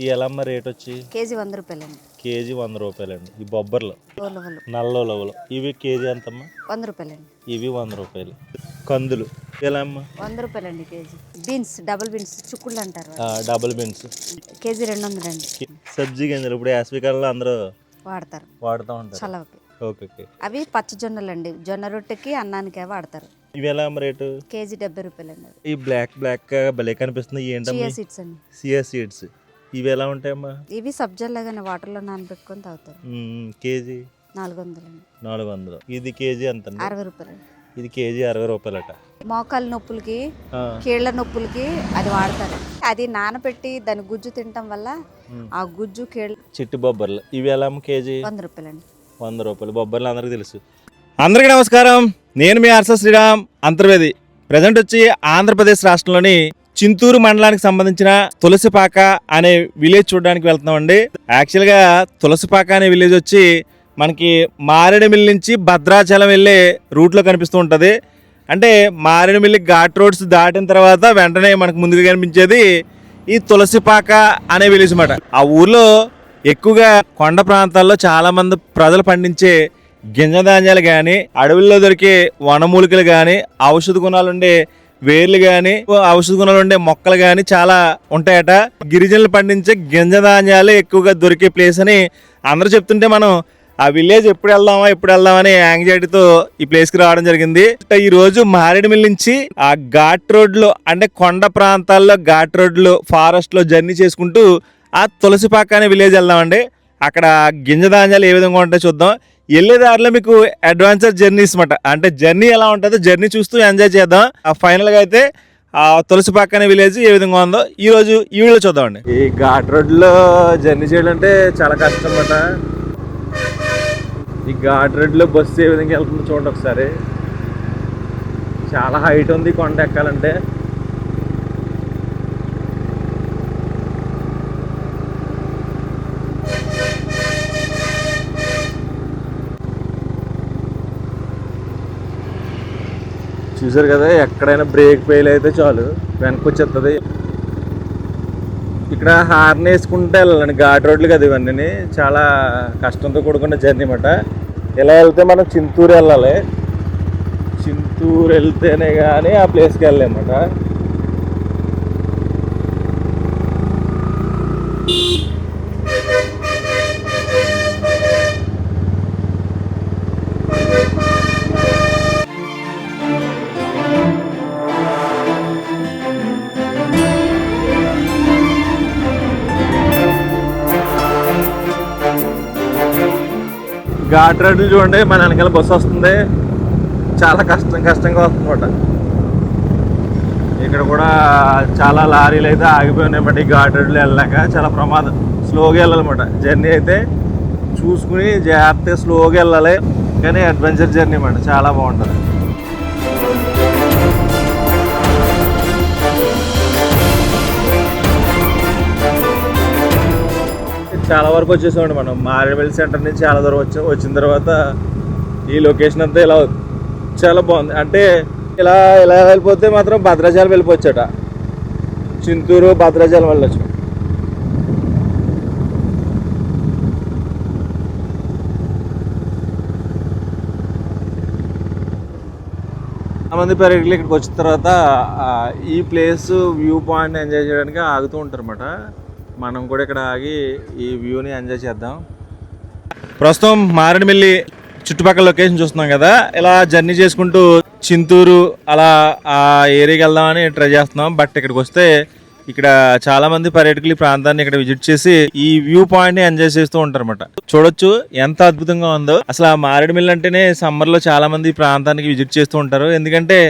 ఈ ఎలమ్మ రేట్ వచ్చి కేజీ 100 రూపాయలండి. కేజీ 100 రూపాయలండి. ఈ బొబ్బర్లు ఉలవలు నల్ల ఉలవలు ఇవి కేజీ ఎంతమ్మా? 100 రూపాయలండి. ఇవి 100 రూపాయలు. కందులు ఎలా అమ్మా? 100 రూపాయలండి కేజీ. బీన్స్ డబుల్ బీన్స్ చుక్కుళ్ళు అంటారు, డబుల్ బీన్స్ కేజీ 200 అండి. సబ్జీ గింజలు ఇప్పుడు వేసవికాలంలో అందరూ వాడుతూ ఉంటారు. చలవకి. Okay okay. అవి పచ్చ జొన్నలండి, జొన్న రొట్టెకి అన్నానికి వాడతారు. ఇవి ఎలా అమ్మ రేటు? కేజీ 70 రూపాయలండి. ఈ బ్లాక్ బ్లాక్ భలే కనిపిస్తుంది ఏంటమ్మా? చియా సీడ్స్ అండి. సియా సీడ్స్ ఇవి ఎలా ఉంటాయమ్మా? ఇవి సబ్జల్లాగానే వాటర్లో నానబెట్టుకొని తాగుతారు. కేజీ 400 అండి. 400. ఇది కేజీ ఎంత? 60 రూపాయలండి. ఇది కేజీ 60 రూపాయలట. మోకాలు నొప్పులకి, కీళ్ళ నొప్పులకి అది వాడతారు. అది నానబెట్టి దాని గుజ్జు తినటం వల్ల ఆ గుజ్జు కీళ్ళ. చిట్టి బొబ్బర్లు ఇవి ఎలా అమ్మ కేజీ? 100 రూపాయలండి. 100 రూపాయలు. బొబ్బర్లు అందరికీ తెలుసు. అందరికీ నమస్కారం. నేను మీ ఆర్స శ్రీరామ్ అంతర్వేది. ప్రజెంట్ వచ్చి ఆంధ్రప్రదేశ్ రాష్ట్రంలోని చింతూరు మండలానికి సంబంధించిన తులసిపాక అనే విలేజ్ చూడడానికి వెళ్తున్నామండి. యాక్చువల్గా తులసిపాక అనే విలేజ్ వచ్చి మనకి మారేడుమిల్లి నుంచి భద్రాచలం వెళ్ళే రూట్లో కనిపిస్తూ ఉంటుంది. అంటే మారేడుమిల్లి ఘాట్ రోడ్స్ దాటిన తర్వాత వెంటనే మనకు ముందుగా కనిపించేది ఈ తులసిపాక అనే విలేజ్ అన్నమాట. ఆ ఊర్లో ఎక్కువగా కొండ ప్రాంతాల్లో చాలామంది ప్రజలు పండించే గింజధాన్యాలు కానీ, అడవుల్లో దొరికే వనమూలికలు కానీ, ఔషధ గుణాలుండే వేర్లు కానీ, ఔషధ గుణాలు ఉండే మొక్కలు కానీ చాలా ఉంటాయట. గిరిజనులు పండించే గింజధాన్యాలు ఎక్కువగా దొరికే ప్లేస్ అని అందరూ చెప్తుంటే మనం ఆ విలేజ్ ఎప్పుడు వెళ్దామని యాంగ్జైటీతో ఈ ప్లేస్కి రావడం జరిగింది. ఈ రోజు మారేడుమిల్లి నుంచి ఆ ఘాట్ రోడ్లో అంటే కొండ ప్రాంతాల్లో ఘాట్ రోడ్లు ఫారెస్ట్ లో జర్నీ చేసుకుంటూ ఆ తులసిపాక అనే విలేజ్ వెళ్దామండి. అక్కడ గింజధాన్యాలు ఏ విధంగా ఉంటాయో చూద్దాం. వెళ్ళే దారిలో మీకు అడ్వెంచర్ జర్నీస్ మాట, అంటే జర్నీ ఎలా ఉంటుందో జర్నీ చూస్తూ ఎంజాయ్ చేద్దాం. ఫైనల్గా అయితే ఆ తులసిపాక అనే విలేజ్ ఏ విధంగా ఉందో ఈ రోజు ఈ వీడియోలో చూద్దామండి. ఈ ఘాట్ రోడ్లో జర్నీ చేయడం అంటే చాలా కష్టం అన్నమాట. ఈ ఘాట్ రోడ్లో బస్సు ఏ విధంగా వెళ్తుందో చూడండి ఒకసారి. చాలా హైట్ ఉంది కొండ ఎక్కాలంటే. చూసారు కదా, ఎక్కడైనా బ్రేక్ ఫెయిల్ అయితే చాలు వెనక్కి వచ్చేస్తుంది. ఇక్కడ హార్న్ వేసుకుంటే వెళ్ళాలండి. ఘాట్ రోడ్లు కదా ఇవన్నీ, చాలా కష్టంతో కూడుకున్న జర్నీ అన్నమాట. ఇలా వెళ్తే మనం చింతూరు వెళ్ళాలి. చింతూరు వెళ్తేనే కానీ ఆ ప్లేస్కి వెళ్ళామన్నమాట. ఘాట్ రోడ్లు చూడండి, మన వెనకాల బస్సు వస్తుంది. చాలా కష్టంగా వస్తుందన్నమాట. ఇక్కడ కూడా చాలా లారీలు అయితే ఆగిపోయి ఉన్నాయన్నమాట. ఈ ఘాట్ రోడ్లు వెళ్ళాక చాలా ప్రమాదం. స్లోగా వెళ్ళాలన్నమాట. జర్నీ అయితే చూసుకుని జాగ్రత్తగా స్లోగా వెళ్ళాలి. కానీ అడ్వెంచర్ జర్నీ అన్నమాట, చాలా బాగుంటుంది. చాలా వరకు వచ్చేసామండి మనం. మారేడుమిల్లి సెంటర్ నుంచి చాలా దూరం వచ్చిన తర్వాత ఈ లొకేషన్ అంతా ఇలా చాలా బాగుంది. అంటే ఇలా వెళ్ళిపోతే మాత్రం భద్రాచలం వెళ్ళిపోవచ్చట. చింతూరు భద్రాచలం వెళ్ళొచ్చు. చాలామంది పర్యాటకులు ఇక్కడికి వచ్చిన తర్వాత ఈ ప్లేస్ వ్యూ పాయింట్ ఎంజాయ్ చేయడానికి ఆగుతూ ఉంటారు అన్నమాట. మనం కూడా ఇక్కడ ఆగి ఈ వ్యూని ఎంజాయ్ చేద్దాం. ప్రస్తుతం మారేడుమిల్లి చుట్టుపక్కల లొకేషన్ చూస్తున్నాం కదా. ఇలా జర్నీ చేసుకుంటూ చింతూరు అలా ఆ ఏరియాకి వెళ్దామని ట్రై చేస్తున్నాం. బట్ ఇక్కడికి వస్తే ఇక్కడ చాలా మంది పర్యాటకులు ఈ ప్రాంతాన్ని ఇక్కడ విజిట్ చేసి ఈ వ్యూ పాయింట్ ని ఎంజాయ్ చేస్తూ ఉంటారు అన్నమాట. చూడొచ్చు ఎంత అద్భుతంగా ఉందో. అసలు ఆ మారేడుమిల్లి అంటేనే సమ్మర్ లో చాలా మంది ఈ ప్రాంతానికి విజిట్ చేస్తూ ఉంటారు. ఎందుకంటే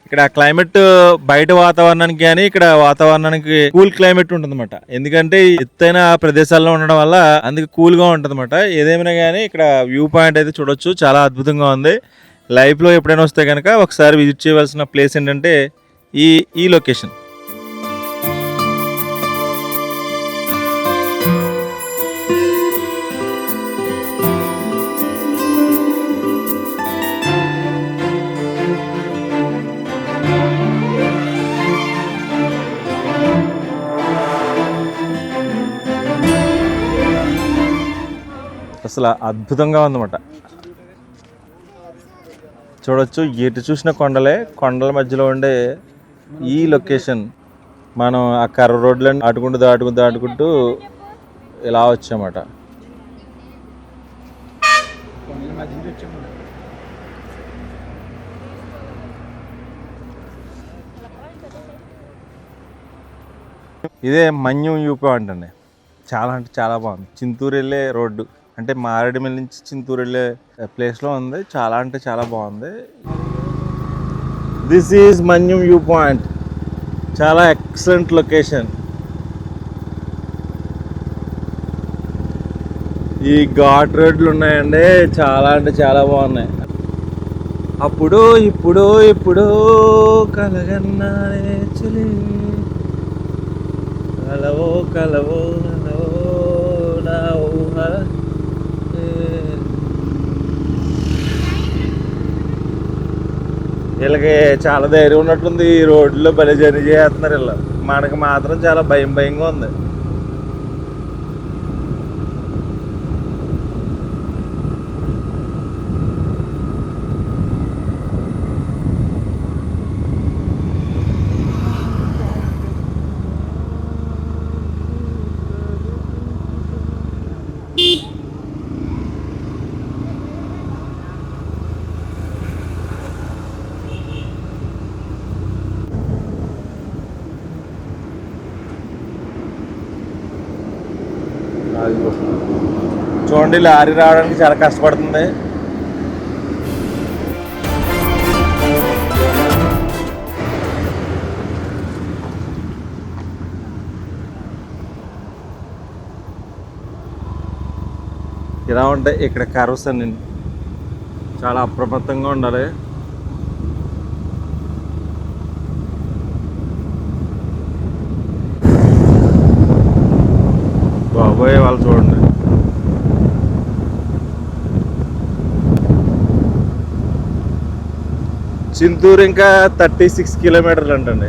ఇక్కడ క్లైమేట్ బయట వాతావరణానికి కానీ ఇక్కడ వాతావరణానికి కూల్ క్లైమేట్ ఉంటుంది అనమాట. ఎందుకంటే ఎత్తైన ప్రదేశాల్లో ఉండడం వల్ల అందుకే కూల్ గా ఉంటుంది అనమాట. ఏదేమైనా కానీ ఇక్కడ వ్యూ పాయింట్ అయితే చూడొచ్చు, చాలా అద్భుతంగా ఉంది. లైఫ్ లో ఎప్పుడైనా వస్తే కనుక ఒకసారి విజిట్ చేయవలసిన ప్లేస్ ఏంటంటే ఈ లొకేషన్. అసలు అద్భుతంగా ఉందన్నమాట. చూడొచ్చు, ఎటు చూసిన కొండలే, కొండల మధ్యలో ఉండే ఈ లొకేషన్. మనం ఆ కర్ర రోడ్లను దాటుకుంటూ ఇలా వచ్చామట. ఇదే మన్యం వ్యూ పాయింట్ అండి. చాలా అంటే చాలా బాగుంది. చింతూరు వెళ్ళే రోడ్డు, అంటే మారేడుమిల్లి నుంచి చింతూరు వెళ్ళే ప్లేస్లో ఉంది. చాలా అంటే చాలా బాగుంది. This is Manyam view point. చాలా ఎక్సలెంట్ లొకేషన్. ఈ ఘాట్ రోడ్లు ఉన్నాయండి, చాలా అంటే చాలా బాగున్నాయి. అప్పుడు ఇప్పుడు ఇప్పుడు కలగన్నానే చెలి, కలవో కలవో నా ఊహ. వీళ్ళకి చాలా ధైర్యం ఉన్నట్టుంది. ఈ రోడ్లో భలే జర్నీ చేస్తున్నారు వీళ్ళు. మనకి మాత్రం చాలా భయంగా ఉంది. చూడండి, లారీ రావడానికి చాలా కష్టపడుతుంది. ఇలా ఉంటాయి ఇక్కడ కర్వ్స్ అన్ని. చాలా అప్రమత్తంగా ఉండాలి. బాబోయే వాళ్ళు చూడండి. చింతూరు ఇంకా 36 కిలోమీటర్లు అంటండి.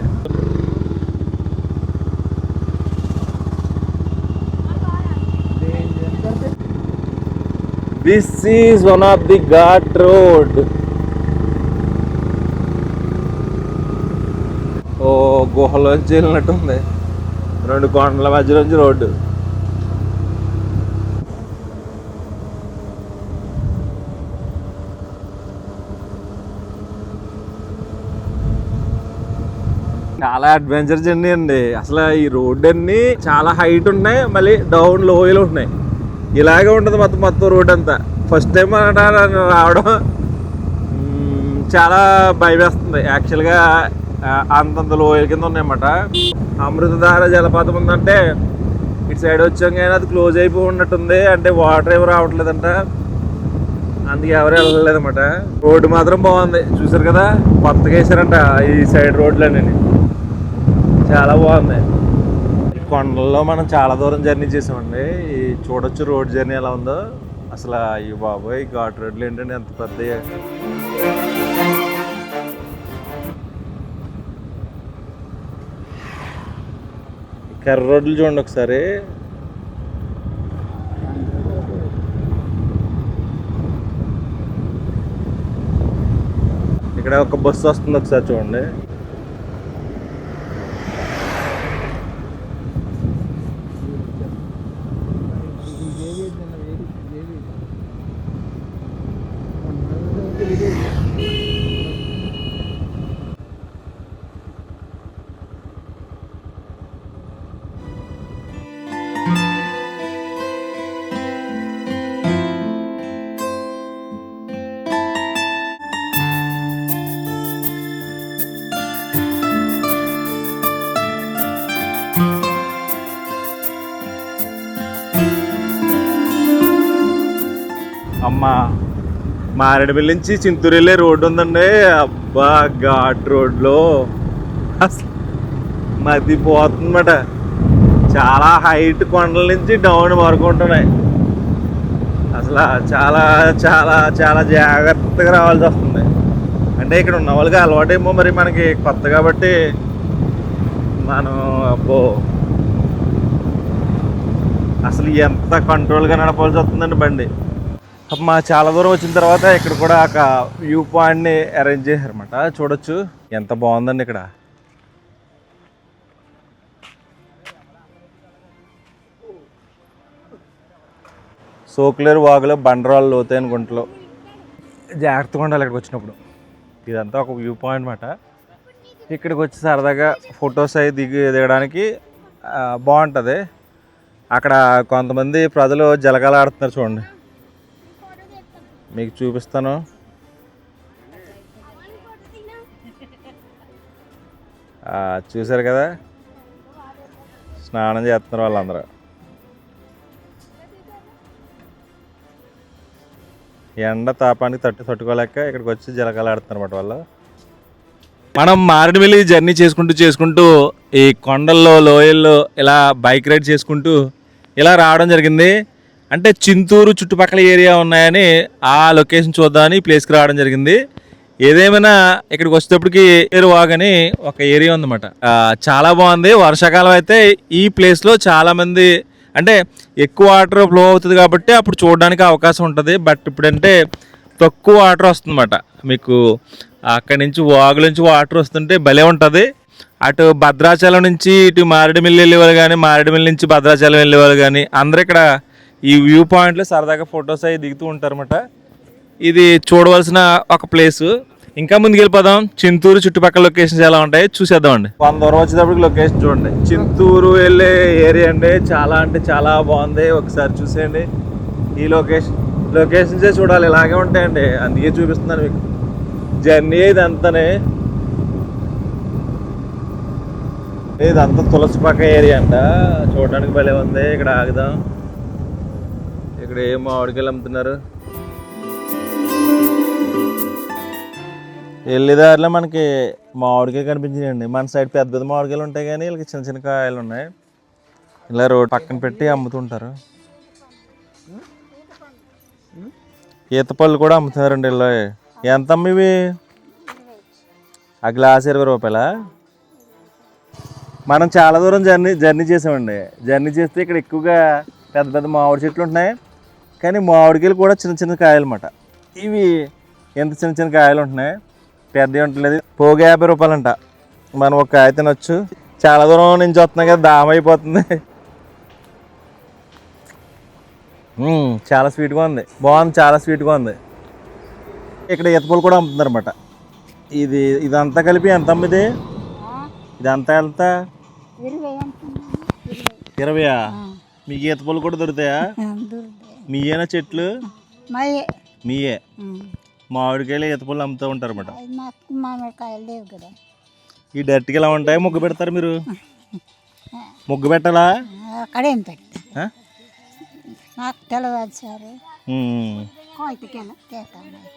This is one of the ghat road. ఓ గుహలోంచి వెళ్ళినట్టుంది. 2 కొండల మధ్యలోంచి రోడ్డు. చాలా అడ్వెంచర్ జర్నీ అండి. అసలు ఈ రోడ్ అన్ని చాలా హైట్ ఉన్నాయి, మళ్ళీ డౌన్ లోయలు ఉన్నాయి. ఇలాగే ఉంటుంది మొత్తం రోడ్ అంతా. ఫస్ట్ టైం రావడం చాలా భయం వేస్తుంది. యాక్చువల్గా అంతంత లోయల కింద ఉన్నాయన్నమాట. అమృతధార జలపాతం ఉందంటే ఇటు సైడ్ వచ్చాం, కానీ అది క్లోజ్ అయిపోయి ఉన్నట్టుంది. అంటే వాటర్ ఏమి రావట్లేదంట, అందుకే ఎవరు వెళ్ళలేదన్నమాట. రోడ్డు మాత్రం బాగుంది. చూసారు కదా, కొత్తగా వేసారంట ఈ సైడ్ రోడ్లన్నీ. చాలా బాగుంది. కొండల్లో మనం చాలా దూరం జర్నీ చేసామండి. ఈ చూడొచ్చు రోడ్ జర్నీ ఎలా ఉందో. అసలు ఈ బాబోయ్ ఘాట్ రోడ్లు ఏంటంటే ఎంత పెద్ద. కర్ర రోడ్లు చూడండి ఒకసారి. ఇక్కడ ఒక బస్సు వస్తుంది, ఒకసారి చూడండి. అమ్మ, మారేడుమిల్లి నుంచి చింతూరు వెళ్ళే రోడ్డు ఉందండి. అబ్బా, ఘాట్ రోడ్లో అసలు మతిపోతుందన్నమాట. చాలా హైట్ కొండల నుంచి డౌన్ వరకు ఉంటున్నాయి. అసలు చాలా చాలా చాలా జాగ్రత్తగా రావాల్సి వస్తుంది. అంటే ఇక్కడ ఉన్న వాళ్ళకి అలవాటేమో, మరి మనకి కొత్త కాబట్టి మనం అబ్బో అసలు ఎంత కంట్రోల్గా నడపాల్సి వస్తుందండి బండి. మా చాలా దూరం వచ్చిన తర్వాత ఇక్కడ కూడా ఒక వ్యూ పాయింట్ని అరేంజ్ చేశారన్నమాట. చూడొచ్చు ఎంత బాగుందండి ఇక్కడ. సోకులేరు వాగులో బండరాళ్ళు లోతైన గుంటలో జాగ్రత్తగా ఉండాలి ఇక్కడికి వచ్చినప్పుడు. ఇదంతా ఒక వ్యూ పాయింట్ అన్నమాట. ఇక్కడికి వచ్చి సరదాగా ఫొటోస్ అవి దిగడానికి బాగుంటుంది. అక్కడ కొంతమంది ప్రజలు జలకాలు ఆడుతున్నారు చూడండి, మీకు చూపిస్తాను. చూసారు కదా, స్నానం చేస్తున్నారు వాళ్ళందరూ. ఎండ తాపానికి తట్టుకోలేక ఇక్కడికి వచ్చి జలకాలు ఆడుతున్నారు అన్నమాట వాళ్ళు. మనం మారేడుమిల్లి జర్నీ చేసుకుంటూ ఈ కొండల్లో లోయల్లో ఇలా బైక్ రైడ్ చేసుకుంటూ ఇలా రావడం జరిగింది. అంటే చింతూరు చుట్టుపక్కల ఏరియా ఉన్నాయని ఆ లొకేషన్ చూద్దామని ఈ ప్లేస్కి రావడం జరిగింది. ఏదేమైనా ఇక్కడికి వచ్చేటప్పటికి వాగని ఒక ఏరియా ఉందన్నమాట. చాలా బాగుంది. వర్షాకాలం అయితే ఈ ప్లేస్లో చాలామంది అంటే ఎక్కువ వాటర్ ఫ్లో అవుతుంది కాబట్టి అప్పుడు చూడడానికి అవకాశం ఉంటుంది. బట్ ఇప్పుడంటే తక్కువ వాటర్ వస్తుందన్నమాట. మీకు అక్కడి నుంచి వాగుల నుంచి వాటర్ వస్తుంటే భలే ఉంటుంది. అటు భద్రాచలం నుంచి ఇటు మారేడుమిల్లి వెళ్ళేవాళ్ళు కానీ, మారేడుమిల్లి నుంచి భద్రాచలం వెళ్ళేవాళ్ళు కానీ అందరూ ఇక్కడ ఈ వ్యూ పాయింట్లో సరదాగా ఫొటోస్ అవి దిగుతూ ఉంటారన్నమాట. ఇది చూడవలసిన ఒక ప్లేసు. ఇంకా ముందుకు వెళ్ళిపోదాం. చింతూరు చుట్టుపక్కల లొకేషన్స్ ఎలా ఉంటాయి చూసేద్దామండి. కొంత దూరం వచ్చేటప్పటికి లొకేషన్ చూడండి. చింతూరు వెళ్ళే ఏరియా అండి. చాలా అంటే చాలా బాగుంది. ఒకసారి చూసేయండి. ఈ లొకేషన్సే చూడాలి, ఇలాగే ఉంటాయండి. అందుకే చూపిస్తున్నాను మీకు. జర్నీ ఇదంతానే, ఇదంతా తులసిపాక ఏరియా అంట. చూడడానికి భలే ఉంది. ఇక్కడ ఆగుదాం. ఇక్కడ ఏం మామిడికాయలు అమ్ముతున్నారు. వెళ్ళేదారిలో మనకి మామిడికాయ కనిపించినాయండి. మన సైడ్ పెద్ద పెద్ద మామిడికాయలు ఉంటాయి కానీ వీళ్ళకి చిన్న చిన్న కాయలు ఉన్నాయి. ఇలా రోడ్ పక్కన పెట్టి అమ్ముతుంటారు. ఈత పళ్ళు కూడా అమ్ముతున్నారండి ఇలా. ఎంత అమ్మ ఇవి? ఆ గ్లాస్ 20 రూపాయలా? మనం చాలా దూరం జర్నీ చేసామండి. జర్నీ చేస్తే ఇక్కడ ఎక్కువగా పెద్ద పెద్ద మామిడి చెట్లు ఉంటున్నాయి కానీ మామిడికాయలు కూడా చిన్న చిన్న కాయలు అన్నమాట. ఇవి ఎంత చిన్న చిన్న కాయలు ఉంటున్నాయి, పెద్దవి ఉంటలేదు. పోగా 50 రూపాయలు అంట. మనం ఒక కాయ తినొచ్చు. చాలా దూరం నుంచి వస్తున్నాం కదా, దాహం అయిపోతుంది. చాలా స్వీట్గా ఉంది. బాగుంది, చాలా స్వీట్గా ఉంది. ఇక్కడ ఈతపూలు కూడా అమ్ముతున్నారు అన్నమాట. ఇదంతా కలిపి ఎంత అమ్మిది? ఇదంతా ఎంత? 20. మీకు ఈతపూలు కూడా దొరుకుతాయా? మీయేనా చెట్లు? మీయే. మామిడికాయలు ఈతపూలు అమ్ముతూ ఉంటారు అన్నమాట. ఈ డర్టీకి ఎలా ఉంటాయి? ముగ్గు పెడతారు మీరు? ముగ్గు పెట్టాలా?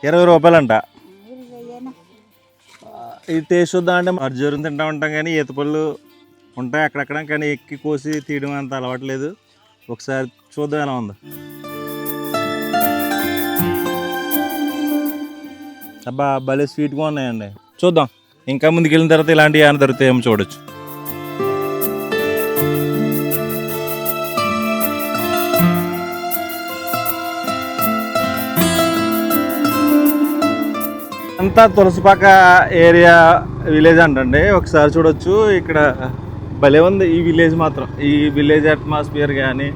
20 రూపాయలు అంట. ఇది టేస్ట్ చూద్దాం అంటే అర్జూరం తింటా ఉంటాం కానీ ఈతపళ్ళు ఉంటాయి అక్కడక్కడ, కానీ ఎక్కి కోసి తీయడం అంత అలవాటు లేదు. ఒకసారి చూద్దాం ఎలా ఉందో. అబ్బా భలే స్వీట్గా ఉన్నాయండి. చూద్దాం ఇంకా ముందుకు వెళ్ళిన తర్వాత ఇలాంటివి ఏమైనా దొరుకుతాయేమో చూడొచ్చు. అంతా తులసిపాక ఏరియా విలేజ్ అంటండి. ఒకసారి చూడొచ్చు. ఇక్కడ భలే ఉంది ఈ విలేజ్ మాత్రం. ఈ విలేజ్ అట్మాస్ఫియర్ కానీ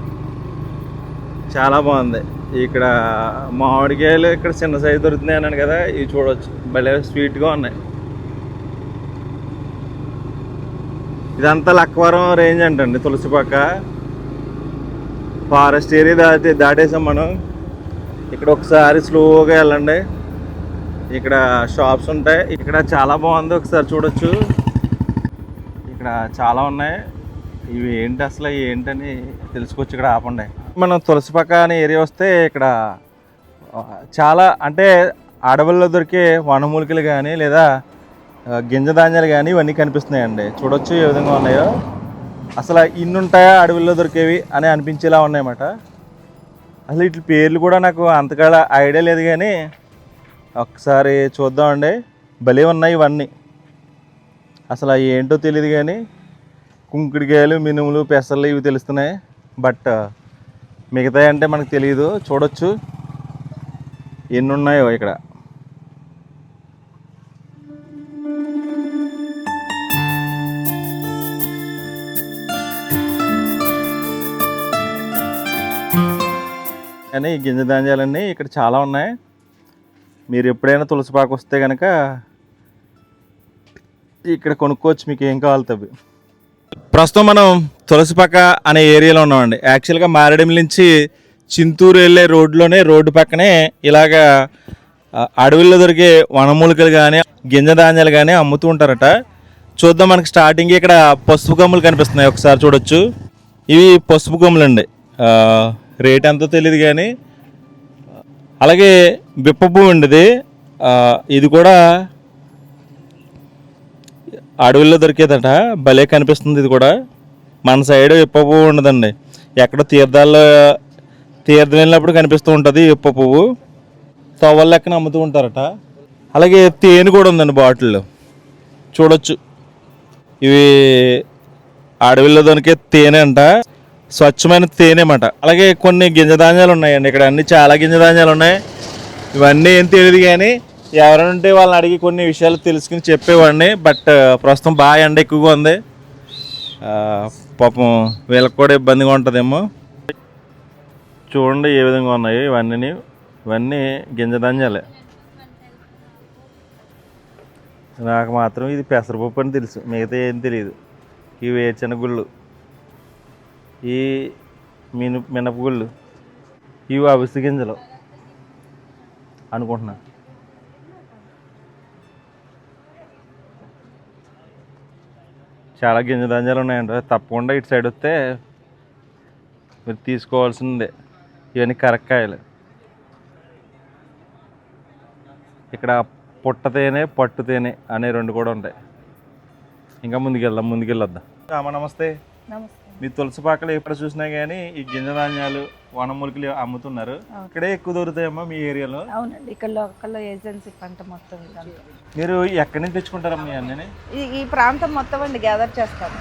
చాలా బాగుంది. ఇక్కడ మామిడికాయలు ఇక్కడ చిన్న సైజు దొరుకుతున్నాయి అన్నాను కదా, ఇవి చూడవచ్చు. భలే స్వీట్గా ఉన్నాయి. ఇదంతా లక్కవరం రేంజ్ అంటండి. తులసిపాక ఫారెస్ట్ ఏరియా దాటేసాం మనం. ఇక్కడ ఒకసారి స్లోగా వెళ్ళండి. ఇక్కడ షాప్స్ ఉంటాయి. ఇక్కడ చాలా బాగుంది, ఒకసారి చూడొచ్చు. ఇక్కడ చాలా ఉన్నాయి. ఇవి ఏంటి అసలు ఏంటని తెలుసుకోవచ్చు. ఇక్కడ ఆపండి. మనం తులసిపాక అనే ఏరియా వస్తే ఇక్కడ చాలా అంటే అడవుల్లో దొరికే వనమూలికలు కానీ లేదా గింజ ధాన్యాలు కానీ ఇవన్నీ కనిపిస్తున్నాయండి. చూడొచ్చు ఏ విధంగా ఉన్నాయో. అసలు ఇన్ని ఉంటాయా అడవుల్లో దొరికేవి అని అనిపించేలా ఉన్నాయన్నమాట. అసలు వీటి పేర్లు కూడా నాకు అంతగా ఐడియా లేదు కానీ ఒకసారి చూద్దామండి. భలే ఉన్నాయి ఇవన్నీ. అసలు అవి ఏంటో తెలియదు కానీ కుంకుడికాయలు, మినుములు, పెసర్లు ఇవి తెలుస్తున్నాయి. బట్ మిగతాయి అంటే మనకు తెలియదు. చూడొచ్చు ఎన్ని ఉన్నాయో ఇక్కడ. కానీ ఈ గింజ ధాన్యాలన్నీ ఇక్కడ చాలా ఉన్నాయి. మీరు ఎప్పుడైనా తులసిపాకు వస్తే కనుక ఇక్కడ కొనుక్కోవచ్చు, మీకు ఏం కావాలి అవి. ప్రస్తుతం మనం తులసిపాక అనే ఏరియాలో ఉన్నామండి. యాక్చువల్గా మారేడుమిల్లి నుంచి చింతూరు వెళ్ళే రోడ్డు పక్కనే ఇలాగా అడవుల్లో దొరికే వనమూలికలు కానీ గింజ ధాన్యాలు కానీ అమ్ముతూ ఉంటారట. చూద్దాం. మనకి స్టార్టింగ్ ఇక్కడ పసుపు కొమ్ములు కనిపిస్తున్నాయి, ఒకసారి చూడొచ్చు. ఇవి పసుపు కొమ్ములు అండి. రేట్ ఎంతో తెలియదు కానీ. అలాగే బిప్ప పువ్వు ఉండేది, ఇది కూడా అడవుల్లో దొరికేదట. భలే కనిపిస్తుంది. ఇది కూడా మన సైడ్ విప్ప పువ్వు ఉండదండి, ఎక్కడో తీర్థం వెళ్ళినప్పుడు కనిపిస్తూ ఉంటుంది విప్ప పువ్వు. తవ్వల లెక్కన అమ్ముతూ ఉంటారట. అలాగే తేనె కూడా ఉందండి బాటిల్లో, చూడొచ్చు. ఇవి అడవిలో దొరికే తేనె అంట, స్వచ్ఛమైన తేనె అన్నమాట. అలాగే కొన్ని గింజ ధాన్యాలు ఉన్నాయండి ఇక్కడ, అన్ని చాలా గింజ ధాన్యాలు ఉన్నాయి. ఇవన్నీ ఏం తెలియదు కానీ ఎవరైనా ఉంటే వాళ్ళని అడిగి కొన్ని విషయాలు తెలుసుకుని చెప్పేవాడిని. బట్ ప్రస్తుతం బాగా ఎండ ఎక్కువగా ఉంది, పాపం వీళ్ళకి కూడా ఇబ్బందిగా ఉంటుందేమో. చూడండి ఏ విధంగా ఉన్నాయి ఇవన్నీ గింజ ధాన్యాలే. నాకు మాత్రం ఇది పెసరపప్పు అని తెలుసు, మిగతా ఏం తెలియదు. ఇవి వేరుశనగుళ్ళు, ఈ మినపగుళ్ళు, ఇవి అవిసె గింజలు అనుకుంటున్నా. చాలా గింజ ధాన్యాలు ఉన్నాయంట. తప్పకుండా ఇటు సైడ్ వస్తే మీరు తీసుకోవాల్సిందే. ఇవన్నీ కరక్కాయలు. ఇక్కడ పుట్ట తేనె, పట్టు తేనె అనే రెండు కూడా ఉంటాయి. ఇంకా ముందుకెళ్ళొద్దాం. అమ్మ నమస్తే. మీ తులసిపాకలు ఎప్పుడు చూసినా కానీ ఈ గింజ ధాన్యాలు వనమూలికలు అమ్ముతున్నారు. ఇక్కడే ఎక్కువ దొరుకుతాయమ్మా మీ ఏరియాలో? అవునండి, ఇక్కడ లోకల్లో ఏజెన్సీ పంట మొత్తం ఇదంతా. మీరు ఎక్కడి నుంచి తెచ్చుకుంటారమ్మా అన్నీ? ఈ ప్రాంతం మొత్తం అండి గ్యాదర్ చేస్తాము.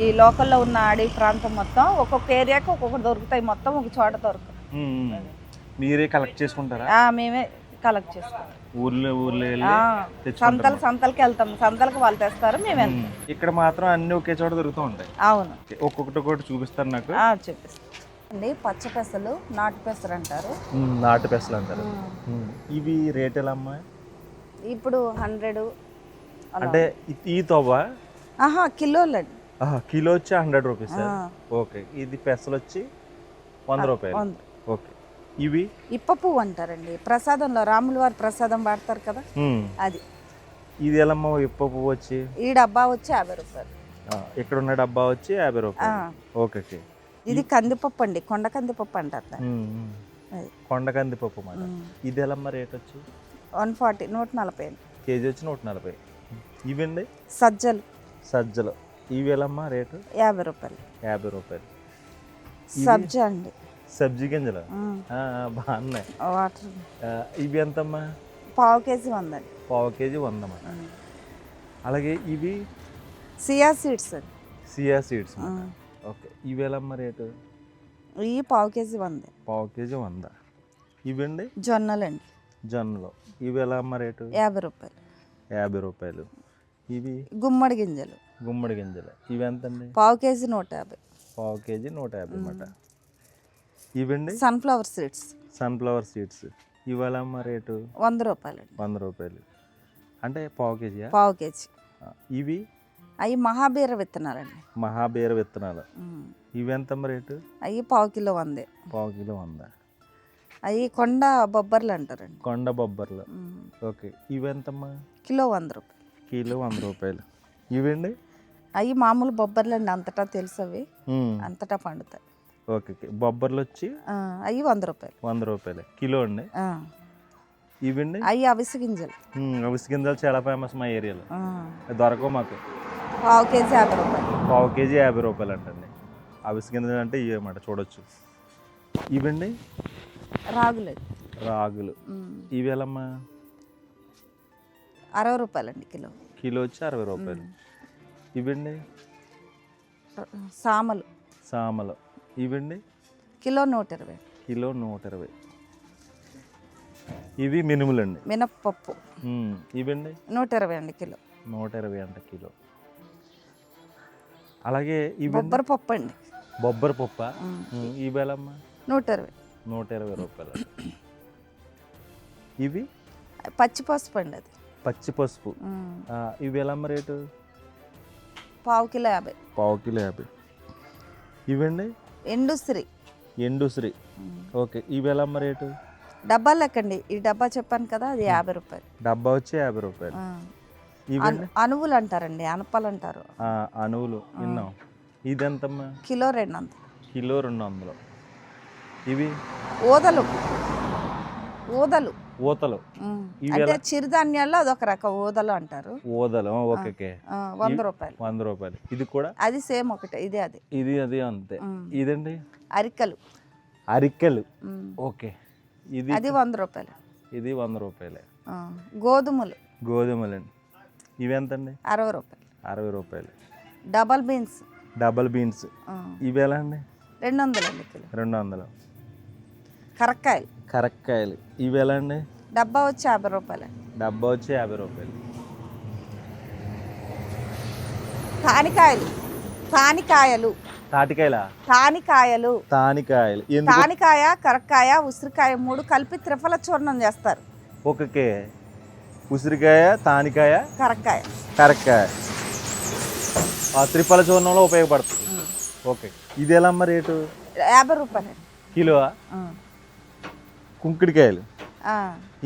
ఈ లోకల్లో ఉన్న అడవి ప్రాంతం మొత్తం ఒక్కొక్క ఏరియాకి ఒక్కొక్కటి దొరుకుతాయి, మొత్తం ఒక చోట దొరుకుతాయి. మీరే కలెక్ట్ చేసుకుంటారా? మేమే కలెక్ట్ చేస్తాం. ఊర్లో సంతలకి వెళ్తాం, సంతలకి వాళ్ళు తెస్తారు, మేము వెళ్తాం. ఇక్కడ మాత్రం అన్ని ఒకే చోట దొరుకుతూ ఉంటాయి. అవును. ఒక్కొక్కటి చూపిస్తారు నాకు. చూపిస్తాం అండి. పచ్చ పెసలు, నాటు పెసలు అంటారు. నాటు పెసలు అంటారు. ఇవి రేట్ ఎలా అమ్మా? ఇప్పుడు 100. అంటే ఈ తోబా? కిలోలండి. కిలో వచ్చి 100 రూపీస్. ఓకే. ఇది పెసలు వచ్చి 100 రూపాయలు. ఓకే. ఇవి ఇప్ప పువ్వు అంటారండి. ప్రసాదంలో రాముల వారి ప్రసాదం వాడతారు కదా, అది. ఇది ఎలా ఇప్ప పువ్వు వచ్చి? ఈ డబ్బా వచ్చి 50 రూపాయలు. ఇక్కడ ఉన్న డబ్బా వచ్చి 50 రూపాయలు. ఓకే. ఇది కందిపప్పు అండి, కొండ కందిపప్పు అంటారు. కొండ కందిపప్పు మాట. ఇది ఎలా రేట్ వచ్చి? 140, 140 కేజీ వచ్చి 140. ఇవండి సజ్జలు. ఇవి ఎలా రేటు? 50 రూపాయలు. 50 రూపాయలు. సబ్జా అండి, సబ్జీ గింజలు బాగున్నాయి. వాటర్. ఇవి ఎంతమ్మా? పావు కేజీ 100. పావు కేజీ 100 అన్నమాట. అలాగే ఇవి సియా సీడ్స్ అండి. Chia seeds. ఓకే. ఇవి ఎలా రేటు? ఇవి పావు కేజీ 100. పావు కేజీ 100. ఇవండి జొన్నలండి. జొన్నలు. ఇవి ఎలా రేటు? 50 రూపాయలు. 50 రూపాయలు. ఇవి గుమ్మడి గింజలు. ఇవి ఎంతండి? పావు కేజీ 150. పావు కేజీ 150 అన్నమాట. ఇవండి సన్ఫ్లవర్ సీడ్స్. ఇవాళ రేటు 100 రూపాయలు. 100 రూపాయలు. అంటే పావు కేజీ? పావు కేజీ. ఇవి అవి మహాబీర విత్తనాలండి. మహాబీర విత్తనాలు. ఇవి ఎంత రేటు? అవి పావు కిలో 100. పావు కిలో 100. అవి కొండ బొబ్బర్లు అంటారండి. కొండ బొబ్బర్లు. ఓకే. ఇవి ఎంతమ్మా? కిలో 100 రూపాయలు. కిలో 100 రూపాయలు. ఇవండి అవి మామూలు బొబ్బర్లు అండి, అంతటా తెలుసు, అవి అంతటా పండుతాయి. ఓకే. బొబ్బర్లు వచ్చి అవి 100 రూపాయలు. 100 రూపాయలు కిలో అండి. ఇవండి అవి అవిసె గింజలు. అవిసె గింజలు చాలా ఫేమస్ మా ఏరియాలో, దొరకవు మాకు. పావు కేజీ 50 రూపాయలు. పావు కేజీ 50 రూపాయలు అంటండి. అవిసె గింజలు అంటే ఇవి అన్నమాట, చూడొచ్చు. ఇవండి రాగులు. ఇవి ఎలామ్మా? 60 రూపాయలు అండి కిలో. కిలో వచ్చి 60 రూపాయలు. ఇవండి సామలు. ఇవండి కిలో 120. కిలో 120. ఇవి మినుములండి. మినప్పప్పు ఇవండి 120 అండి కిలో. 120 అంట కిలో. అలాగే ఇవి బొబ్బరి పప్పు అండి. బొబ్బరి పప్ప ఇవి ఎలామ్మా? 120. 120 రూపాయలు. ఇవి పచ్చి పసుపు అండి. అది పచ్చి పసుపు. ఇవి ఎలామ్మ రేటు? పావు కిలో 50. పావు కిలో 50. ఇవండి ఎండుశ్రీ. ఓకే. ఇవి ఎలామ్మ రేటు? డబ్బా లెక్కండి. ఈ డబ్బా చెప్పాను కదా, అది 50 రూపాయలు. డబ్బా వచ్చి 50 రూపాయలు. అనువులు అంటారండి, అనపలు అంటారు. అనువులు విన్నాం. ఇదెంతమ్మా? కిలో 200. కిలో 200. ఇవి ఊదలు. అంటే చిరుధాన్యాల్లో అదొక రకం ఊదలు అంటారు. ఊదలు. ఓకే. 100 రూపాయలు. 100 రూపాయలు. ఇది కూడా అది సేమ్ ఒకటే. ఇది అది అంతే. ఇదండి అరికెలు. ఓకే. అది 100 రూపాయలు. ఇది 100 రూపాయలే. గోధుమలండి. ఇవి ఎంతండి? 60 రూపాయలు. 60 రూపాయలు. Double beans. ఇవి ఎలా అండి? 200 అండి కిలో. 200. కరక్కాయలు. ఇవి ఎలా అండి? డబ్బా వచ్చి 50 రూపాయలు. డబ్బా వచ్చి 50 రూపాయలు. తానికాయ, కరక్కాయ, ఉసిరికాయ 3 కలిపి త్రిఫల చూర్ణం చేస్తారు. ఓకే. ఉసిరికాయ, తానికాయ, కరక్కాయ. త్రిఫల చూర్ణంలో ఉపయోగపడుతుంది. ఓకే. ఇది ఎలా అమ్మ రేటు? 50 రూపాయలు కిలో. కుంకుడికాయలు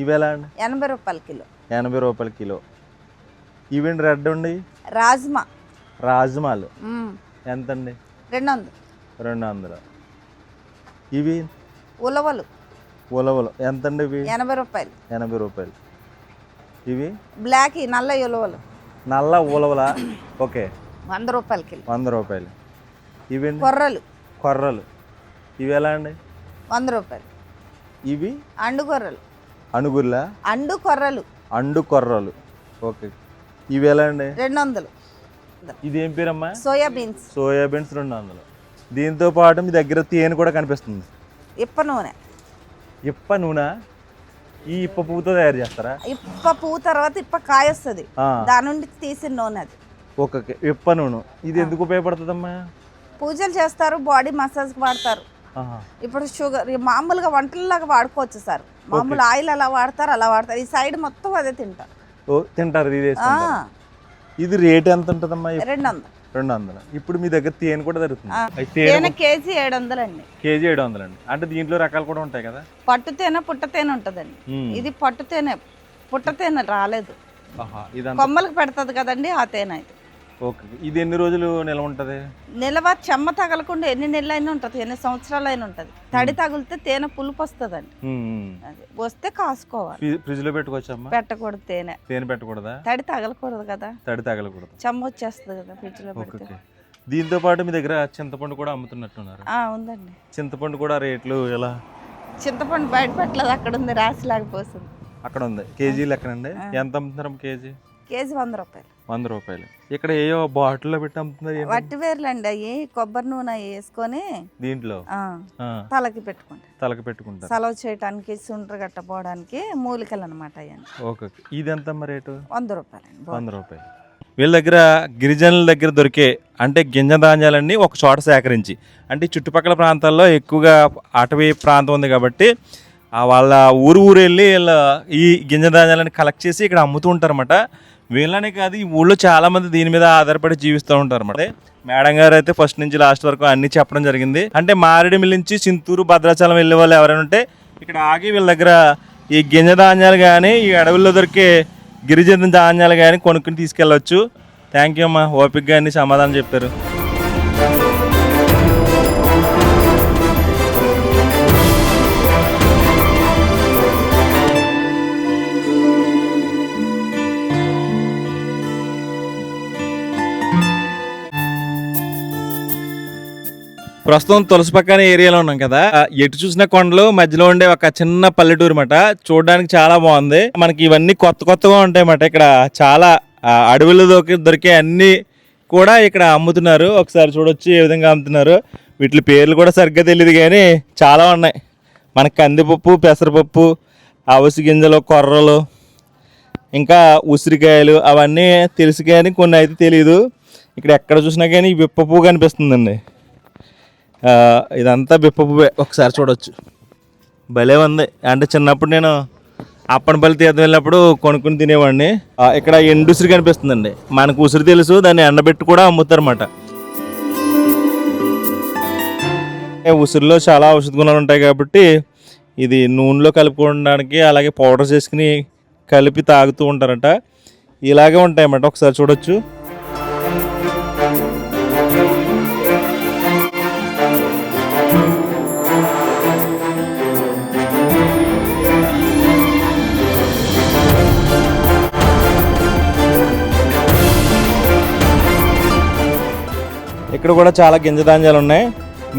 ఇవి ఎలా అండి? 80 రూపాయలు కిలో. 80 రూపాయలు కిలో. ఇవండి రెడ్ అండి. రాజ్మాలు ఎంతండి? 200. ఇవి ఉలవలు ఎంతండి? ఇవి 80 రూపాయలు. 80 రూపాయలు. ఇవి బ్లాక్ నల్ల ఉలవల. ఓకే. 100 రూపాయలు కిలో. 100 రూపాయలు. ఇవి కొర్రలు. ఇవి ఎలా అండి? 100 రూపాయలు. ఇవి అండు కొర్రలు. ఓకే. ఇవి ఎలా అండి? 200. ఇది ఏం పేరమ్మా? సోయాబీన్స్ 200. దీంతో పాటు మీ దగ్గర తేనె కూడా కనిపిస్తుంది. ఇప్ప నూనె. ఈ ఇప్ప పువ్వుతో తయారు చేస్తారా? ఇప్ప పువ్వు తర్వాత ఇప్ప కాయ వస్తుంది, దాని నుండి తీసిన నూనె అది. ఓకే. ఇప్ప నూనె. ఇది ఎందుకు ఉపయోగపడుతుందమ్మా? పూజలు చేస్తారు, బాడీ మసాజ్కి వాడతారు. ఇప్పుడు షుగర్ మామూలుగా వంటలలాగా వాడుకోవచ్చు సార్. మామూలు ఆయిల్ అలా వాడతారు. ఈ సైడ్ మొత్తం అదే తింటారు. ఇది రేట్ ఎంత ఉంటుందమ్మా? 200. ఇప్పుడు మీ దగ్గర తేనె కూడా దొరుకుతుంది. కేజీ 700 అండి. కేజీ 700 అండి. అంటే దీంట్లో రకాలు కూడా ఉంటాయి కదా? పట్టు తేనె, పుట్ట తేనె ఉంటదండి. ఇది పట్టు తేనె, పుట్ట తేనె రాలేదు. కొమ్మలకు పెడతది కదండి ఆ తేనె అయితే. ఓకే. ఇది ఎన్ని రోజులు నిల్వ ఉంటది? నిల్వ చెమ్మ తగలకుండా ఎన్ని నెలలు అయినా ఉంటది, ఎన్ని సంవత్సరాలు అయినా ఉంటది. తడి తగిలితే తేనె పులుపు వస్తుందండి. అది వస్తే కాసుకోవాలి. ఫ్రిడ్జ్ లో పెట్టుకోవచ్చమ్మా? పెట్టకూడదు. తేనె పెట్టకూడదా? తడి తగలకూడదు కదా. చెమ్మ వచ్చేస్తుంది కదా ఫ్రిడ్జ్ లో పెడితే. దీంతో పాటు మీ దగ్గర చింతపండు కూడా అమ్ముతున్నట్టున్నారు. ఉందండి. చింతపండు కూడా రేట్లు ఎలా? చింతపండు బయట పెట్టలేదు, అక్కడ ఉంది, రాసి లాగిపోతుంది. అక్కడ ఉంది. కేజీ లెక్కనండి. ఎంత అమ్ముతున్నారు కేజీ? కేజీ 100 రూపాయలు. 100 రూపాయలు. ఇక్కడ ఏయో బాటిల్లో పెట్టి అమ్ముతున్నారు. వట్టి వేర్లండి అవి, కొబ్బరి నూనె వేసుకొని దీంట్లో తలకి పెట్టుకుంటారు. సలవ చేయడానికి, సుండ్ర గట్టపోవడానికి మూలికలు అనమాట. ఓకే. ఇది ఎంత రేటు? 100 రూపాయలు. 100 రూపాయలు. వీళ్ళ దగ్గర గిరిజనుల దగ్గర దొరికే అంటే గింజ ధాన్యాలన్నీ ఒక చోట సేకరించి, అంటే చుట్టుపక్కల ప్రాంతాల్లో ఎక్కువగా అటవీ ప్రాంతం ఉంది కాబట్టి వాళ్ళ ఊరు వెళ్ళి వీళ్ళ ఈ గింజ ధాన్యాలని కలెక్ట్ చేసి ఇక్కడ అమ్ముతూ ఉంటారన్నమాట. వీళ్ళనే కాదు, ఈ ఊళ్ళో చాలామంది దీని మీద ఆధారపడి జీవిస్తూ ఉంటారు అన్నమాట. మేడం గారు అయితే ఫస్ట్ నుంచి లాస్ట్ వరకు అన్నీ చెప్పడం జరిగింది. అంటే మారేడుమిల్లి నుంచి చింతూరు, భద్రాచలం వెళ్ళే వాళ్ళు ఎవరైనా ఉంటే ఇక్కడ ఆగి వీళ్ళ దగ్గర ఈ గింజ ధాన్యాలు కానీ, ఈ అడవుల్లో దొరికే గిరిజన ధాన్యాలు కానీ కొనుక్కుని తీసుకెళ్ళవచ్చు. థ్యాంక్ యూ అమ్మా, ఓపికగా అన్ని సమాధానం చెప్పారు. ప్రస్తుతం తులసిపక్కన ఏరియాలో ఉన్నాం కదా. ఎటు చూసిన కొండలు, మధ్యలో ఉండే ఒక చిన్న పల్లెటూరు మాట. చూడడానికి చాలా బాగుంది. మనకి ఇవన్నీ కొత్తగా ఉంటాయి అన్నమాట. ఇక్కడ చాలా అడవుల్లో దొరికే అన్ని కూడా ఇక్కడ అమ్ముతున్నారు. ఒకసారి చూడొచ్చు ఏ విధంగా అమ్ముతున్నారు. వీటి పేర్లు కూడా సరిగ్గా తెలియదు కానీ చాలా ఉన్నాయి. మనకి కందిపప్పు, పెసరపప్పు, అవిసె గింజలు, కొర్రలు, ఇంకా ఉసిరికాయలు అవన్నీ తెలుసు కానీ కొన్ని అయితే తెలియదు. ఇక్కడ ఎక్కడ చూసినా కానీ విప్ప పువ్వు కనిపిస్తుందండి. ఇదంతా విప్ప పువ్వే, ఒకసారి చూడవచ్చు. భలే ఉంది. అంటే చిన్నప్పుడు నేను అప్పనపల్లి తీర్థం వెళ్ళినప్పుడు కొనుక్కుని తినేవాడిని. ఇక్కడ ఎండు ఉసిరి కనిపిస్తుందండి. మనకు ఉసిరి తెలుసు, దాన్ని ఎండబెట్టి కూడా అమ్ముతారన్నమాట. ఉసిరిలో చాలా ఔషధ గుణాలు ఉంటాయి కాబట్టి ఇది నూనెలో కలుపుకోవడానికి, అలాగే పౌడర్ చేసుకుని కలిపి తాగుతూ ఉంటారట. ఇలాగే ఉంటాయన్నమాట, ఒకసారి చూడొచ్చు. ఇక్కడ కూడా చాలా గింజ ధాన్యాలు ఉన్నాయి.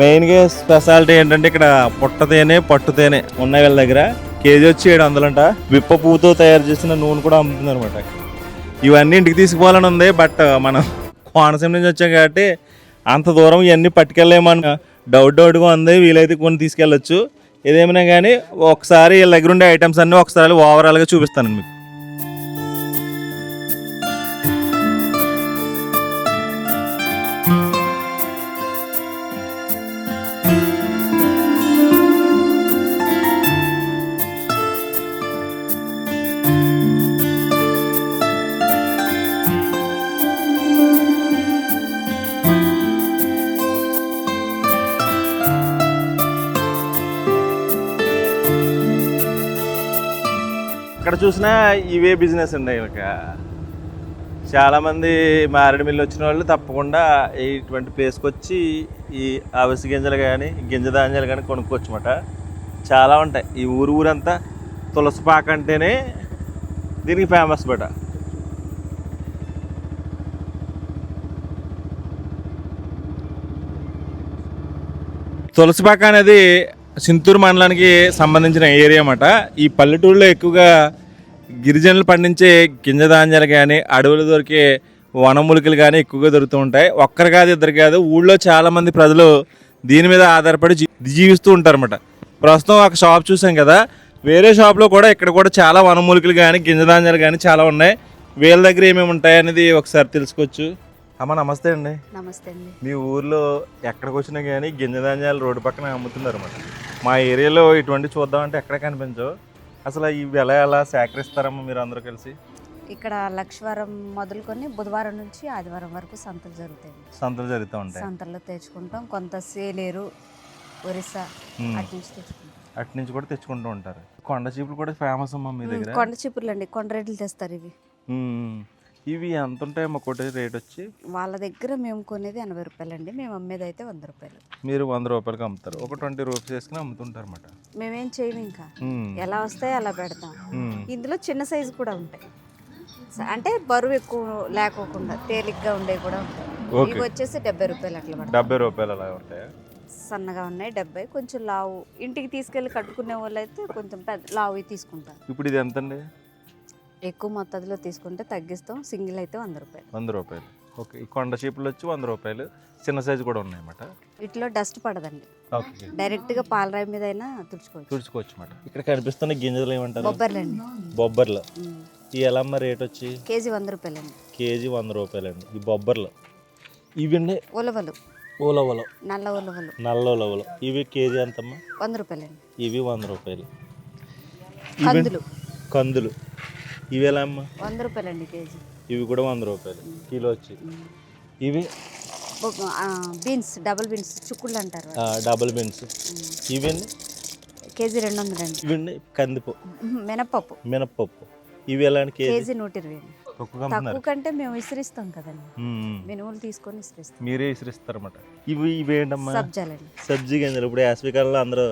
మెయిన్గా స్పెషాలిటీ ఏంటంటే ఇక్కడ పుట్ట తేనె, పట్టు తేనె ఉన్నాయి వీళ్ళ దగ్గర. కేజీ వచ్చి 700 అంట. విప్ప పువ్వుతో తయారు చేసిన నూనె కూడా అమ్ముతుంది అనమాట. ఇవన్నీ ఇంటికి తీసుకుపోవాలని ఉంది, బట్ మనం కోనసీమ నుంచి వచ్చాం కాబట్టి అంత దూరం ఇవన్నీ పట్టుకెళ్ళలేమని డౌట్గా ఉంది. వీలైతే కొన్ని తీసుకెళ్ళచ్చు. ఏదేమైనా కానీ ఒకసారి వీళ్ళ దగ్గర ఉండే ఐటమ్స్ అన్నీ ఒకసారి ఓవరాల్గా చూపిస్తాను మీకు. ఎక్కడ చూసినా ఇవే బిజినెస్ అండి. ఇక చాలామంది మారేడుమిల్లి వచ్చిన వాళ్ళు తప్పకుండా ఇటువంటి ప్లేస్కి వచ్చి ఈ అవిసె గింజలు కానీ, గింజ ధాన్యాలు కానీ కొనుక్కోవచ్చు అన్నమాట. చాలా ఉంటాయి. ఈ ఊరంతా తులసిపాక అంటేనే దీనికి ఫేమస్ బట. తులసిపాక అనేది చింతూరు మండలానికి సంబంధించిన ఏరియా అన్నమాట. ఈ పల్లెటూరులో ఎక్కువగా గిరిజనులు పండించే గింజ ధాన్యాలు కానీ, అడవులు దొరికే వనమూలికలు కానీ ఎక్కువగా దొరుకుతూ ఉంటాయి. ఒక్కరు కాదు, ఇద్దరు కాదు, ఊళ్ళో చాలామంది ప్రజలు దీని మీద ఆధారపడి జీవిస్తూ ఉంటారన్నమాట. ప్రస్తుతం ఒక షాప్ చూసాం కదా, వేరే షాప్లో కూడా ఇక్కడ కూడా చాలా వనమూలికలు కానీ, గింజ ధాన్యాలు కానీ చాలా ఉన్నాయి. వీళ్ళ దగ్గర ఏమేమి ఉంటాయి అనేది ఒకసారి తెలుసుకోవచ్చు. అమ్మ నమస్తే అండి. నమస్తే అండి. మీ ఊర్లో ఎక్కడికి వచ్చినా కానీ గింజ ధాన్యాలు రోడ్డు పక్కన అమ్ముతున్నారు అన్నమాట. మా ఏరియాలో ఇటువంటి చూద్దామంటే ఎక్కడ కనిపించవు. అసలు ఇవి ఎలా సేకరిస్తారమ్మా మీరు అందరూ కలిసి? ఇక్కడ లక్షవారం మొదలుకొని బుధవారం నుంచి ఆదివారం వరకు సంతలు జరుగుతాయి. సంతలు జరుగుతూ ఉంటాయి. సంతల్లో తెచ్చుకుంటాం. కొంత సేలేరు, ఒరిస్సా అటు నుంచి తెచ్చుకుంటాం. అటు నుంచి కూడా తెచ్చుకుంటూ ఉంటారు. కొండ చీపులు కూడా ఫేమస్ అమ్మా మీ దగ్గర? కొండ చీపుర్లు అండి, కొండ రేట్లు తెస్తారు ఇవి. ఇవి ఎంత ఉంటాయమ్మా ఒకటి రేట్ వచ్చి? వాళ్ళ దగ్గర మేము కొనేది 80 రూపాయలు అండి, మేము అమ్మేది అయితే 100 రూపాయలు. మీరు 100 రూపాయలకి అమ్ముతారు, ఒక 20 రూపీస్ వేసుకుని అమ్ముతుంటారు అన్నమాట. మేమేం చేయము, ఇంకా ఎలా వస్తాయో అలా పెడతాం. ఇందులో చిన్న సైజు కూడా ఉంటాయి, అంటే బరువు ఎక్కువ లేకోకుండా తేలిగ్గా ఉండేవి కూడా ఉంటాయి. ఇవి వచ్చేసి 70 రూపాయలు అట్లా పడతాయి. 70 రూపాయలు అలా ఉంటాయా? సన్నగా ఉన్నాయి 70. కొంచెం లావు ఇంటికి తీసుకెళ్ళి కట్టుకునే వాళ్ళు అయితే కొంచెం పెద్ద లావు తీసుకుంటారు. ఇప్పుడు ఇది ఎంత అండి? ఎక్కువ మొత్తంలో తీసుకుంటే తగ్గిస్తాం. సింగిల్ అయితే 100 రూపాయలు. 100 రూపాయలు. ఓకే. ఈ కొండ చీపులు వచ్చి 100 రూపాయలు. చిన్న సైజు కూడా ఉన్నాయన్నమాట. వీటిలో డస్ట్ పడదండి, ఓకే. డైరెక్ట్గా పాలరాయి మీద అయినా తుడుచుకోవచ్చు అన్నమాట. ఇక్కడ కనిపిస్తున్న గింజలు ఏమంటారు? బొబ్బర్లండి. బొబ్బర్లు. ఈ ఎలా అమ్మ రేట్ వచ్చి? కేజీ 100 రూపాయలండి. కేజీ 100 రూపాయలండి ఈ బొబ్బర్లు. ఇవండి ఉలవలు, ఉలవలు, నల్ల ఉలవలు. నల్ల ఉలవలు. ఇవి కేజీ ఎంతమ్మా? 100 రూపాయలండి. ఇవి 100 రూపాయలు. కందులు, కందులు ఇవి ఎలా అమ్మా? 100 రూపాయలండి కేజీ. ఇవి కూడా 100 రూపాయలు కిలో వచ్చి. ఇవి బీన్స్, డబుల్ బీన్స్ చుక్కుళ్ళు అంటారు. Double beans. ఇవండి కేజీ 200 అండి. ఇవండి కందిపప్పు, మినపప్పు. మినపప్పు. ఇవి ఎలా అండి? కేజీ 120. తక్కువ కంటే మేము విసిరిస్తాం కదండి, మినుములు తీసుకొని విసిరిస్తాం. మీరే విసిరిస్తారన్నమాట. ఇవి ఏంటమ్మా? సబ్జాలండి. సబ్జీ గింజలు. ఇప్పుడు వేసవికాలంలో అందరూ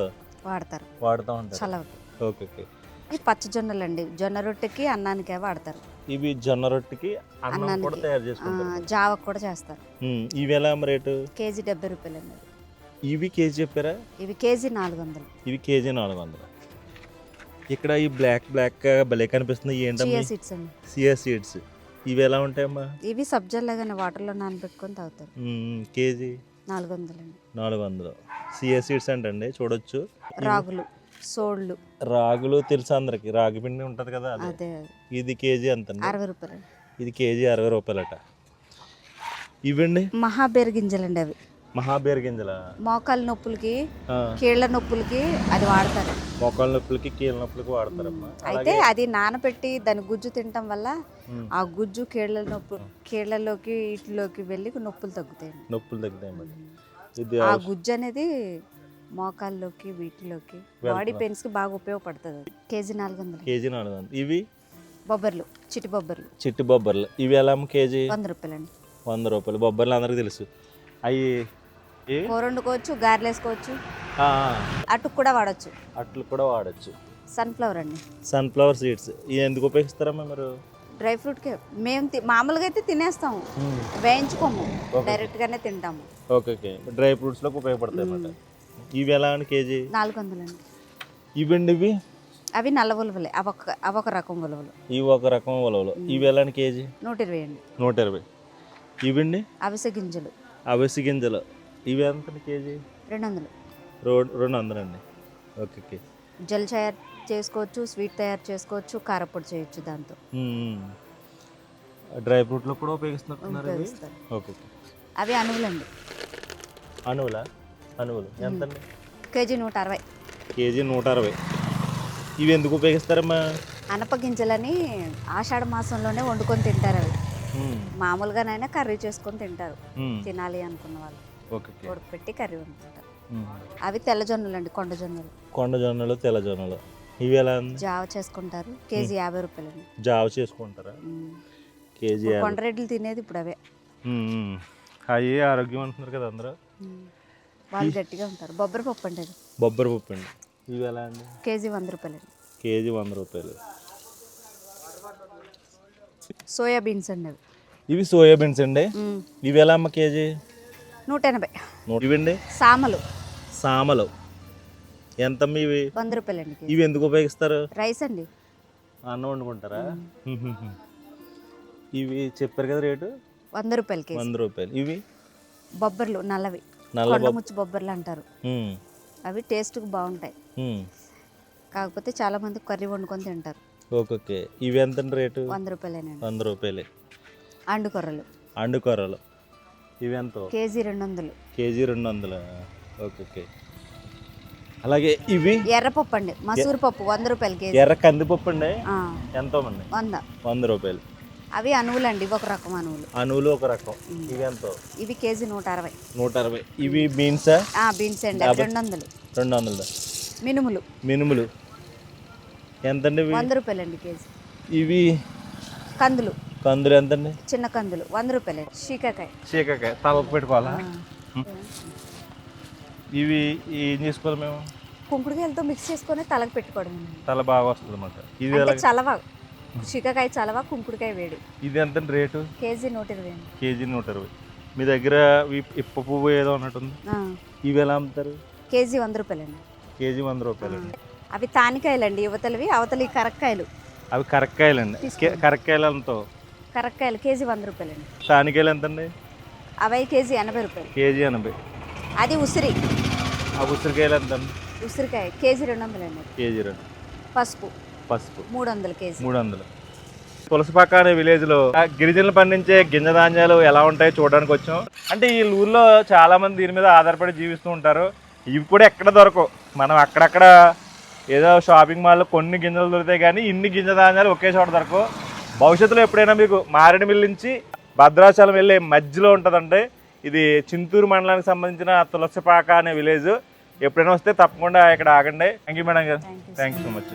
వాడుతూ ఉంటారు. చలవకి. Okay okay. ఈ పచ్చ జొన్నలు అండి, జొన్న రొట్టెకి అన్నానికే వాడతారు. ఇవి జొన్న రొట్టెకి అన్నం కూడా తయారు చేసుకుంటారు, జావకు కూడా చేస్తారు. ఇవి ఎలా రేటు? కేజీ 70 రూపాయలండి. ఇవి కేజీ చెప్పారా? ఇవి కేజీ 400. ఇవి కేజీ 400. ఇక్కడ ఈ బ్లాక్ భలే కనిపిస్తుంది ఏంటమ్మా? చియా సీడ్స్ అండి. Chia seeds. ఇవి ఎలా ఉంటాయమ్మా? ఇవి సబ్జాలాగానే వాటర్లో నానబెట్టుకొని తాగుతారు. కేజీ 400 అండి. 400. చియా సీడ్స్ అంటండి, చూడొచ్చు. రాగులు. సోళ్ళు. రాగులు తెలుసు అందరికి, రాగి పిండి ఉంటుంది కదా అది. అదే ఇది కేజీ ఎంత? 60 రూపాయలు. ఇది కేజీ 60 రూపాయలట. ఇవండి మహాబేరు గింజలండి అవి. మహాబేరు గింజల. మోకాళ్ళ నొప్పులకి, కీళ్ళ నొప్పులకి అది వాడతారు. మోకాళ్ళ నొప్పులకి, కీళ్ళ నొప్పులకి వాడతారమ్మా. అయితే అది నానబెట్టి దాని గుజ్జు తినటం వల్ల ఆ గుజ్జు కీళ్ళలోకి వీటిలోకి వెళ్ళి నొప్పులు తగ్గుతాయి. నొప్పులు తగ్గుతాయి మరి. ఇది ఆ గుజ్జు అనేది మోకాల్లోకి వీటిలోకి బాడీ పెయిన్స్ కి బాగా ఉపయోగపడుతుంది. కేజీ 400. కేజీ 400. ఇవి బొబ్బర్లు, చిట్టి బొబ్బర్లు. చిట్టి బొబ్బర్లు. ఇవి ఎలా కేజీ? 100 రూపాయలండి. 100 రూపాయలు. బొబ్బర్లు అందరికి తెలుసు. అవి కూర వండుకోవచ్చు, గారెలు వేసుకోవచ్చు, అటుకు కూడా వాడచ్చు. అట్లు కూడా వాడచ్చు. సన్ఫ్లవర్ అండి. సన్ఫ్లవర్ సీడ్స్ ఇవి ఎందుకు ఉపయోగిస్తారమ్మా మీరు? డ్రై ఫ్రూట్ కే మేము మామూలుగా అయితే తినేస్తాము, వేయించుకోము, డైరెక్ట్ గానే తింటాము. Okay okay. డ్రై ఫ్రూట్స్ లోకి ఉపయోగపడతాయి అన్నమాట. ఇవి ఎలా అని కేజీ? 400 అండి. ఇవండి ఇవి? అవి నల్ల ఉలవలే, అవొక రకం ఉలవలు. ఇవి ఒక రకం ఉలవలు. ఇవి ఎలా అని కేజీ? 120 అండి. 120. ఇవండి? అవిసె గింజలు. అవిసె గింజలు. ఇవి ఎంత కేజీ? 200. 200 అండి. Okay okay. జెల్ తయారు చేసుకోవచ్చు, స్వీట్ తయారు చేసుకోవచ్చు, కారపొడి చేయొచ్చు దాంతో. డ్రై ఫ్రూట్లో కూడా ఉపయోగిస్తున్నారు. Okay okay. అవి అణువులండి. అణువులా? అణువులు ఎంత అండి? కేజీ 160. కేజీ 160. ఇవి ఎందుకు ఉపయోగిస్తారమ్మా? అనప గింజలని ఆషాఢ మాసంలోనే వండుకొని తింటారు. అవి మామూలుగానైనా కర్రీ చేసుకొని తింటారు, తినాలి అనుకున్న వాళ్ళు. ఉడకపెట్టి కర్రీ వండుకుంటారు. అవి తెల్లజొన్నలు అండి, కొండ జొన్నలు. కొండ జొన్నలు, తెల్ల జొన్నలు. ఇవి ఎలా? జావ చేసుకుంటారు. కేజీ 50 రూపాయలండి. జావ చేసుకుంటారా? కేజీ. కొండరెడ్లు తినేది ఇప్పుడు అవే. అవి ఆరోగ్యం అంటున్నారు కదా అందరూ. వాళ్ళు గట్టిగా ఉంటారు. బొబ్బరి పప్పు అండి అది. బొబ్బరి పప్పు అండి. ఇవి ఎలా అండి? కేజీ 100 రూపాయలండి. కేజీ 100 రూపాయలు. సోయాబీన్స్ అండి అవి. ఇవి సోయాబీన్స్ అండి. ఇవి ఎలా అమ్మ కేజీ? 180. ఇవండి? సామలు. సామలు ఎంత ఇవి? 100 రూపాయలండి. ఇవి ఎందుకు ఉపయోగిస్తారు? రైస్ అండి. అన్నం వండుకుంటారా? ఇవి చెప్పారు కదా రేటు? 100 రూపాయలు కేజీ. 100 రూపాయలు. ఇవి బొబ్బర్లు, నల్లవి, ముచ్చు బొబ్బర్లు అంటారు. అవి టేస్ట్కి బాగుంటాయి, కాకపోతే చాలా మంది కర్రీ వండుకొని తింటారు. Okay okay. ఇవి ఎంత రేటు? 100 రూపాయలేనండి. 100 రూపాయలే. అండుకొర్రలు. అండుకొర్రలు. ఇవి ఎంత? కేజీ 200. కేజీ 200. Okay okay. అలాగే ఇవి ఎర్రపప్పు అండి, మసూరు పప్పు. 100 రూపాయలు కేజీ. ఎర్ర కందిపప్పు అండి. ఎంతో అండి? 100 రూపాయలు. అవి అణువులండి, ఒక రకం అణువులు. అణువులు ఒక రకం. ఇవి ఎంతో? ఇవి కేజీ 160. 160. ఇవి బీన్సా? బీన్స్ అండి. 200. 200. మినుములు. మినుములు ఎంతండి? 100 రూపాయలండి కేజీ. ఇవి కందులు. కందులు ఎంతండి? చిన్న కందులు 100 రూపాయలు. శీకాకాయ. శీకాకాయ తలకు పెట్టుకోవాలా? ఇవి ఏం చేసుకోవాలి మేము? కుంకుడుకాయలతో మిక్స్ చేసుకొని తలకు పెట్టుకోవడం. తల బాగా వస్తుంది అన్నమాట. ఇది చలవ, శీకాకాయ చలవ, కుంకుడుకాయ వేడి. ఇది ఎంత రేటు? కేజీ 120. కేజీ 120. మీ దగ్గర ఇప్ప పువ్వు ఏదో ఉన్నట్టుంది. ఇవి ఎలా అమ్ముతారు? కేజీ 100 రూపాయలండి. కేజీ 100 రూపాయలండి. అవి తానికాయలండి, యువతలవి. అవతలి కరక్కాయలు. అవి కరక్కాయలండి. కరక్కాయలు ఎంతో? కరక్కాయలు కేజీ 100 రూపాయలండి. తానికాయలు ఎంతండి? అవి కేజీ 80 రూపాయలు. కేజీ 80. అది ఉసిరి. ఆ ఉసిరికాయలు ఎంతండి? ఉసిరికాయ కేజీ 200 అండి. కేజీ 2. పసుపు. పసుపు 300 కేజీ. 300. తులసిపాక అనే విలేజ్లో గిరిజనులు పండించే గింజ ధాన్యాలు ఎలా ఉంటాయో చూడడానికి వచ్చాం. అంటే ఈ ఊర్లో చాలా మంది దీని మీద ఆధారపడి జీవిస్తూ ఉంటారు. ఇవి కూడా ఎక్కడ దొరకవు. మనం అక్కడక్కడ ఏదో షాపింగ్ మాల్లో కొన్ని గింజలు దొరుకుతాయి, కానీ ఇన్ని గింజ ధాన్యాలు ఒకే చోట దొరకవు. భవిష్యత్తులో ఎప్పుడైనా మీకు మారేడుమిల్లి నుంచి భద్రాచలం వెళ్ళే మధ్యలో ఉంటుందంటే ఇది చింతూరు మండలానికి సంబంధించిన తులసిపాక అనే విలేజ్. ఎప్పుడైనా వస్తే తప్పకుండా ఇక్కడ ఆగండి. థ్యాంక్ యూ మేడం గారు. Thank you so much.